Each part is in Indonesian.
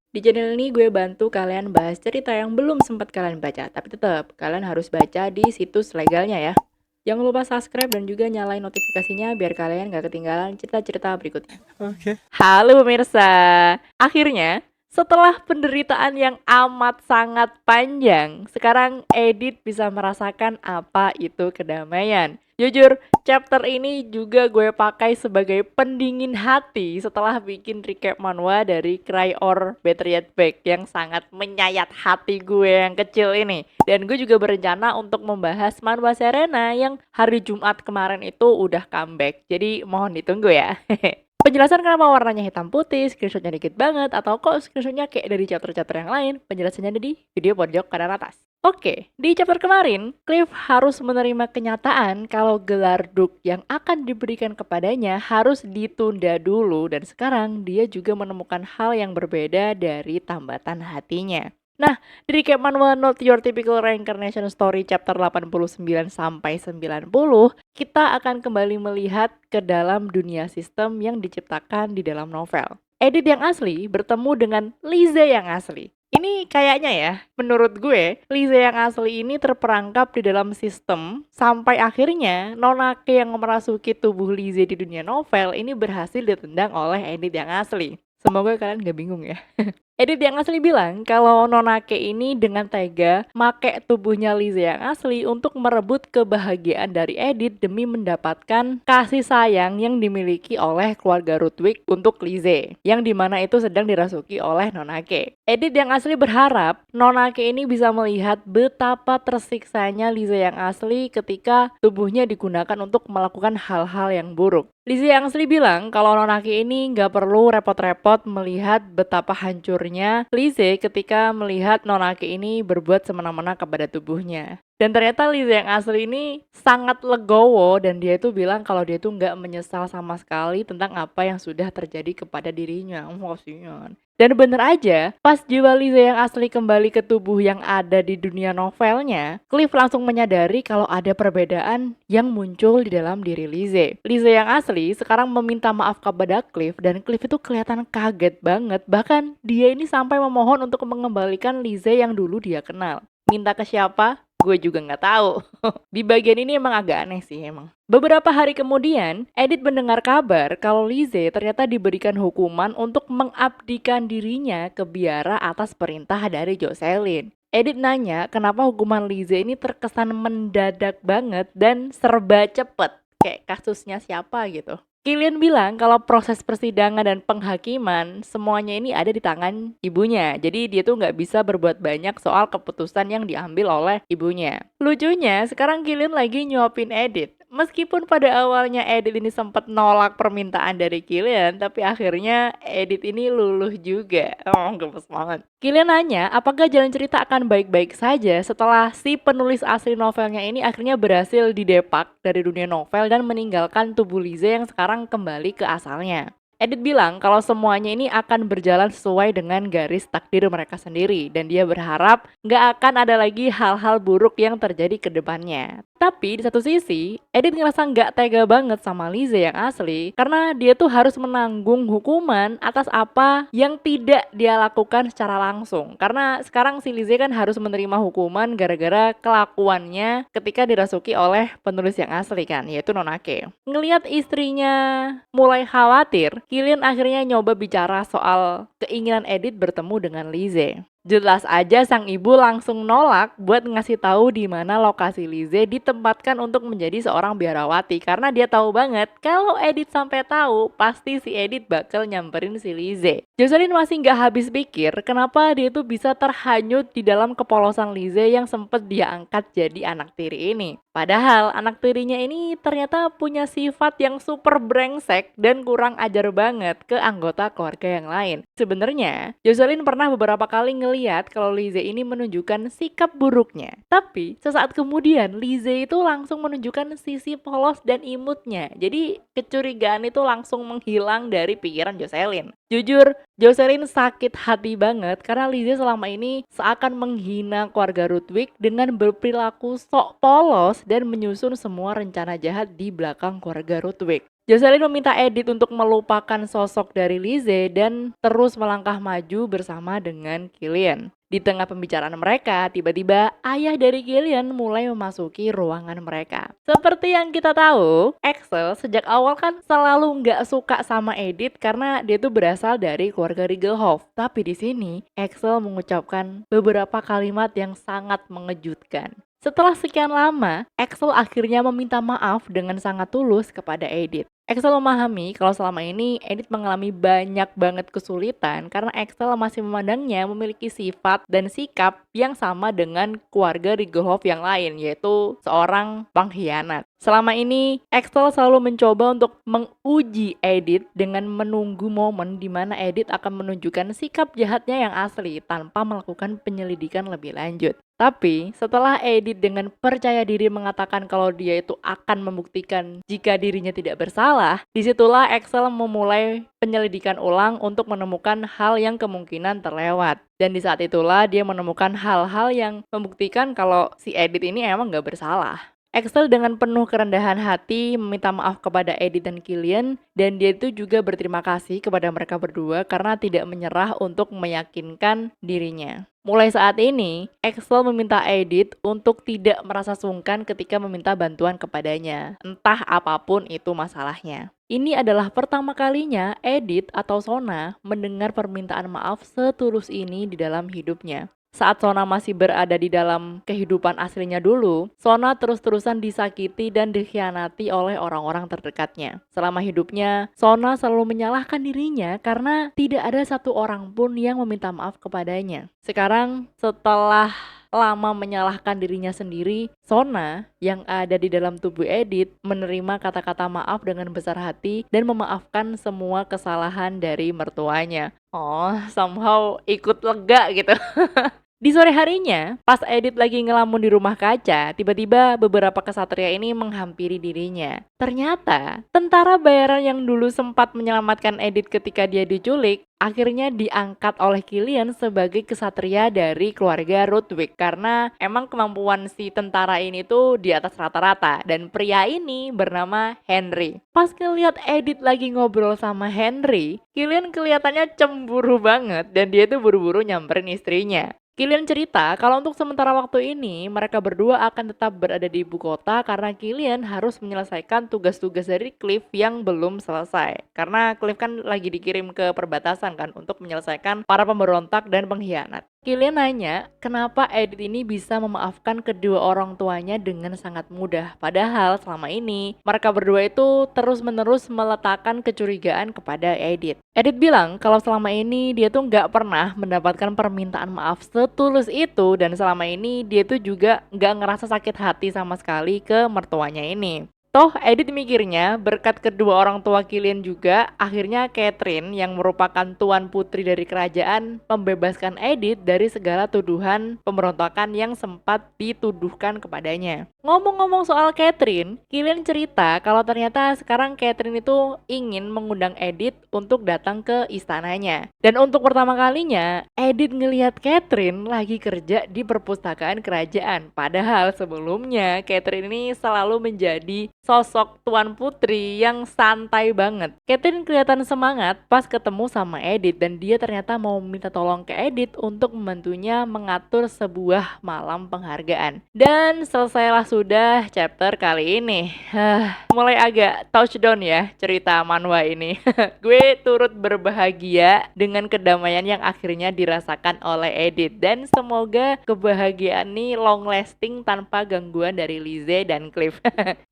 Di channel ini gue bantu kalian bahas cerita yang belum sempat kalian baca, tapi tetap kalian harus baca di situs legalnya ya. Jangan lupa subscribe dan juga nyalain notifikasinya biar kalian gak ketinggalan cerita-cerita berikutnya. Oke. Halo pemirsa, akhirnya setelah penderitaan yang amat sangat panjang, sekarang Edith bisa merasakan apa itu kedamaian. Jujur, chapter ini juga gue pakai sebagai pendingin hati setelah bikin recap manhwa dari Cry or Better Yet Back yang sangat menyayat hati gue yang kecil ini. Dan gue juga berencana untuk membahas manhwa Serena yang hari Jumat kemarin itu udah comeback. Jadi mohon ditunggu ya. Penjelasan kenapa warnanya hitam putih, screenshotnya dikit banget, atau kok screenshotnya kayak dari chapter-chapter yang lain, penjelasannya ada di video pojok kanan atas. Oke, di chapter kemarin, Cliff harus menerima kenyataan kalau gelar Duke yang akan diberikan kepadanya harus ditunda dulu dan sekarang dia juga menemukan hal yang berbeda dari tambatan hatinya. Nah, di recap manhwa Not Your Typical Reincarnation Story chapter 89 sampai 90, kita akan kembali melihat ke dalam dunia sistem yang diciptakan di dalam novel. Edith yang asli bertemu dengan Lise yang asli. Ini kayaknya ya, menurut gue, Lise yang asli ini terperangkap di dalam sistem sampai akhirnya Nonake yang merasuki tubuh Lise di dunia novel ini berhasil ditendang oleh Edith yang asli. Semoga kalian gak bingung ya. Edith yang asli bilang kalau Nonake ini dengan tega make tubuhnya Lise yang asli untuk merebut kebahagiaan dari Edith demi mendapatkan kasih sayang yang dimiliki oleh keluarga Rudwick untuk Lise, yang dimana itu sedang dirasuki oleh Nonake. Edith yang asli berharap Nonake ini bisa melihat betapa tersiksanya Lise yang asli ketika tubuhnya digunakan untuk melakukan hal-hal yang buruk. Lise yang asli bilang kalau Nonake ini nggak perlu repot-repot melihat betapa hancurnya Lise ketika melihat Nonake ini berbuat semena-mena kepada tubuhnya. Dan ternyata Lise yang asli ini sangat legowo dan dia itu bilang kalau dia itu nggak menyesal sama sekali tentang apa yang sudah terjadi kepada dirinya. Kasihan. Dan bener aja, pas jiwa Lise yang asli kembali ke tubuh yang ada di dunia novelnya, Cliff langsung menyadari kalau ada perbedaan yang muncul di dalam diri Lise. Lise yang asli sekarang meminta maaf kepada Cliff dan Cliff itu kelihatan kaget banget. Bahkan dia ini sampai memohon untuk mengembalikan Lise yang dulu dia kenal. Minta ke siapa? Gue juga nggak tahu. Di bagian ini emang agak aneh sih emang. Beberapa hari kemudian, Edith mendengar kabar kalau Lise ternyata diberikan hukuman untuk mengabdikan dirinya ke biara atas perintah dari Jocelyn. Edith nanya kenapa hukuman Lise ini terkesan mendadak banget dan serba cepet. Kayak kasusnya siapa gitu. Killian bilang kalau proses persidangan dan penghakiman semuanya ini ada di tangan ibunya. Jadi dia tuh nggak bisa berbuat banyak soal keputusan yang diambil oleh ibunya. Lucunya sekarang Killian lagi nyuapin Edith. Meskipun pada awalnya Edith ini sempat nolak permintaan dari Killian, tapi akhirnya Edith ini luluh juga. Oh, gemes banget. Killian nanya apakah jalan cerita akan baik-baik saja setelah si penulis asli novelnya ini akhirnya berhasil didepak dari dunia novel dan meninggalkan tubuh Lise yang sekarang kembali ke asalnya. Edith bilang kalau semuanya ini akan berjalan sesuai dengan garis takdir mereka sendiri dan dia berharap nggak akan ada lagi hal-hal buruk yang terjadi ke depannya. Tapi di satu sisi, Edith ngerasa nggak tega banget sama Lise yang asli karena dia tuh harus menanggung hukuman atas apa yang tidak dia lakukan secara langsung. Karena sekarang si Lise kan harus menerima hukuman gara-gara kelakuannya ketika dirasuki oleh penulis yang asli kan, yaitu Nonake. Ngelihat istrinya mulai khawatir, Killian akhirnya nyoba bicara soal keinginan Edith bertemu dengan Lise. Jelas aja sang ibu langsung nolak buat ngasih tahu di mana lokasi Lise ditempatkan untuk menjadi seorang biarawati karena dia tahu banget kalau Edith sampai tahu pasti si Edith bakal nyamperin si Lise. Jocelyn masih nggak habis pikir kenapa dia tuh bisa terhanyut di dalam kepolosan Lise yang sempet dia angkat jadi anak tiri ini. Padahal anak tirinya ini ternyata punya sifat yang super brengsek dan kurang ajar banget ke anggota keluarga yang lain. Sebenarnya Jocelyn pernah beberapa kali ngeliat kalau Lise ini menunjukkan sikap buruknya. Tapi sesaat kemudian Lise itu langsung menunjukkan sisi polos dan imutnya. Jadi kecurigaan itu langsung menghilang dari pikiran Jocelyn. Jujur, Jocelyn sakit hati banget karena Lise selama ini seakan menghina keluarga Rudwick dengan berperilaku sok polos dan menyusun semua rencana jahat di belakang keluarga Rudwick. Jocelyn meminta Edith untuk melupakan sosok dari Lizzie dan terus melangkah maju bersama dengan Killian. Di tengah pembicaraan mereka, tiba-tiba ayah dari Killian mulai memasuki ruangan mereka. Seperti yang kita tahu, Axel sejak awal kan selalu nggak suka sama Edith karena dia tuh berasal dari keluarga Rigelhoff. Tapi di sini, Axel mengucapkan beberapa kalimat yang sangat mengejutkan. Setelah sekian lama, Axel akhirnya meminta maaf dengan sangat tulus kepada Edith. Axel memahami kalau selama ini Edith mengalami banyak banget kesulitan karena Axel masih memandangnya memiliki sifat dan sikap yang sama dengan keluarga Rigelhoff yang lain, yaitu seorang pengkhianat. Selama ini, Axel selalu mencoba untuk menguji Edith dengan menunggu momen di mana Edith akan menunjukkan sikap jahatnya yang asli tanpa melakukan penyelidikan lebih lanjut. Tapi setelah Edith dengan percaya diri mengatakan kalau dia itu akan membuktikan jika dirinya tidak bersalah, disitulah Axel memulai penyelidikan ulang untuk menemukan hal yang kemungkinan terlewat. Dan di saat itulah dia menemukan hal-hal yang membuktikan kalau si Edith ini emang gak bersalah. Axel dengan penuh kerendahan hati meminta maaf kepada Edith dan Killian, dan dia itu juga berterima kasih kepada mereka berdua karena tidak menyerah untuk meyakinkan dirinya. Mulai saat ini, Axel meminta Edith untuk tidak merasa sungkan ketika meminta bantuan kepadanya, entah apapun itu masalahnya. Ini adalah pertama kalinya Edith atau Sona mendengar permintaan maaf setulus ini di dalam hidupnya. Saat Sona masih berada di dalam kehidupan aslinya dulu, Sona terus-terusan disakiti dan dikhianati oleh orang-orang terdekatnya. Selama hidupnya, Sona selalu menyalahkan dirinya karena tidak ada satu orang pun yang meminta maaf kepadanya. Sekarang, setelah lama menyalahkan dirinya sendiri, Sona yang ada di dalam tubuh Edith menerima kata-kata maaf dengan besar hati dan memaafkan semua kesalahan dari mertuanya. Oh, somehow ikut lega gitu. Di sore harinya, pas Edith lagi ngelamun di rumah kaca, tiba-tiba beberapa kesatria ini menghampiri dirinya. Ternyata, tentara bayaran yang dulu sempat menyelamatkan Edith ketika dia diculik, akhirnya diangkat oleh Killian sebagai kesatria dari keluarga Rudwick karena emang kemampuan si tentara ini tuh di atas rata-rata dan pria ini bernama Henry. Pas ngeliat Edith lagi ngobrol sama Henry, Killian kelihatannya cemburu banget dan dia tuh buru-buru nyamperin istrinya. Killian cerita kalau untuk sementara waktu ini mereka berdua akan tetap berada di ibu kota karena Killian harus menyelesaikan tugas-tugas dari Cliff yang belum selesai. Karena Cliff kan lagi dikirim ke perbatasan kan untuk menyelesaikan para pemberontak dan pengkhianat. Killian nanya kenapa Edith ini bisa memaafkan kedua orang tuanya dengan sangat mudah. Padahal selama ini mereka berdua itu terus-menerus meletakkan kecurigaan kepada Edith. Edith bilang kalau selama ini dia tuh nggak pernah mendapatkan permintaan maaf setulus itu dan selama ini dia tuh juga nggak ngerasa sakit hati sama sekali ke mertuanya ini. Toh Edith mikirnya berkat kedua orang tua Killian juga akhirnya Catherine yang merupakan tuan putri dari kerajaan membebaskan Edith dari segala tuduhan pemberontakan yang sempat dituduhkan kepadanya. Ngomong-ngomong soal Catherine, Killian cerita kalau ternyata sekarang Catherine itu ingin mengundang Edith untuk datang ke istananya. Dan untuk pertama kalinya Edith ngelihat Catherine lagi kerja di perpustakaan kerajaan. Padahal sebelumnya Catherine ini selalu menjadi sosok tuan putri yang santai banget. Catherine kelihatan semangat pas ketemu sama Edith dan dia ternyata mau minta tolong ke Edith untuk membantunya mengatur sebuah malam penghargaan. Dan selesailah sudah chapter kali ini. Mulai agak touchdown ya cerita manhwa ini. Gue turut berbahagia dengan kedamaian yang akhirnya dirasakan oleh Edith dan semoga kebahagiaan ini long lasting tanpa gangguan dari Lizzie dan Cliff.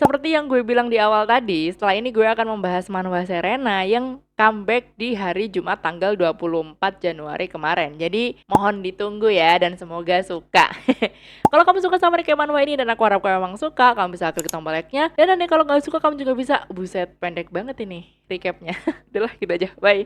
Seperti yang gue bilang di awal tadi, setelah ini gue akan membahas manhwa Serena yang comeback di hari Jumat tanggal 24 Januari kemarin. Jadi mohon ditunggu ya dan semoga suka. Kalau kamu suka sama recap manhwa ini dan aku harap kamu memang suka, kamu bisa klik tombol like-nya. Dan nanti kalau gak suka kamu juga bisa, buset pendek banget ini recapnya. Udah lah gitu aja, bye.